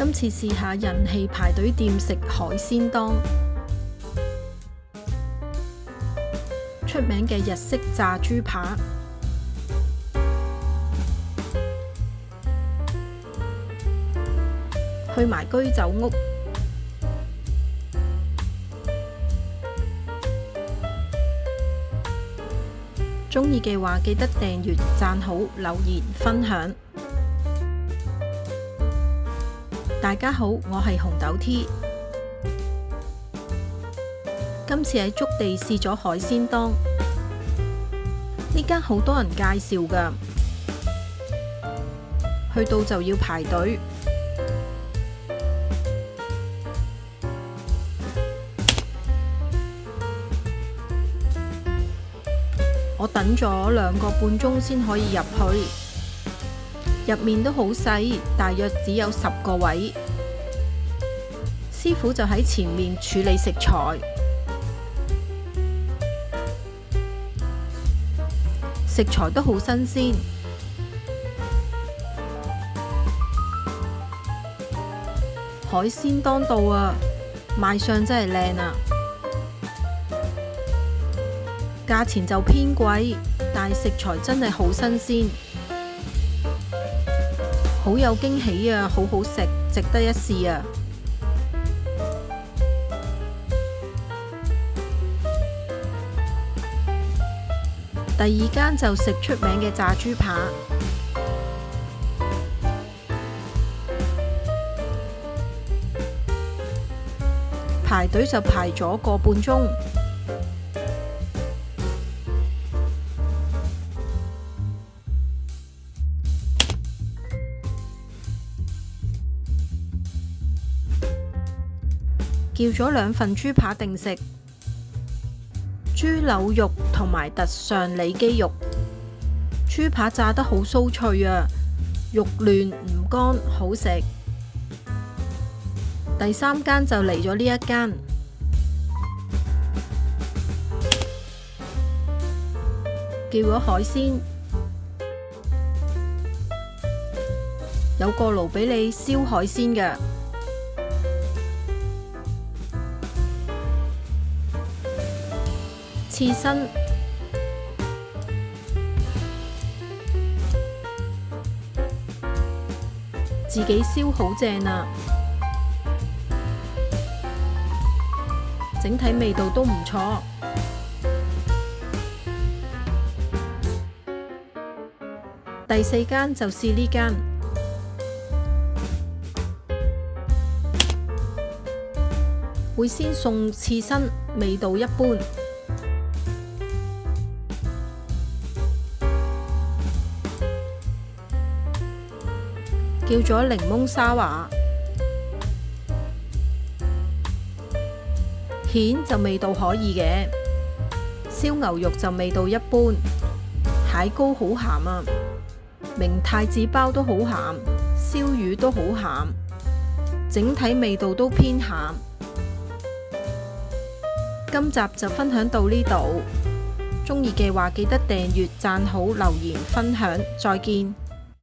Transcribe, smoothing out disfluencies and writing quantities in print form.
今次試下人氣排隊店食海鮮檔，出名嘅日式炸豬扒，去埋居酒屋，鍾意嘅話記得訂閱、讚好、留言、分享。大家好，我係紅豆 T。今次喺築地試咗海鮮檔，呢間好多人介紹㗎，去到就要排隊。我等咗2個半鐘先可以入去。入面都好細，大約只有10個位。師傅就喺前面處理食材，食材都好新鮮。海鮮當道啊，賣相真係靚啊！價錢就偏貴，但係食材真係好新鮮。好有驚喜啊！好好食，值得一試啊！第二間就食出名嘅炸豬扒，排隊就排咗個半鐘。叫咗2份豬扒定食，豬柳肉同埋特上里肌肉。豬扒炸得好酥脆啊，肉嫩唔乾，好食。第3間就嚟咗呢一間，叫咗海鮮，有個爐俾你燒海鮮嘅。刺身，自己燒好正啊！整體味道都唔錯。第4間就試呢間，會先送刺身，味道一般。叫咗檸檬沙華，蜆就味道可以嘅，燒牛肉就味道一般，蟹膏好鹹啊，明太子包都好鹹，燒魚都好鹹，整體味道都偏鹹。今集就分享到呢度，鍾意嘅話記得訂閱、讚好、留言、分享，再見。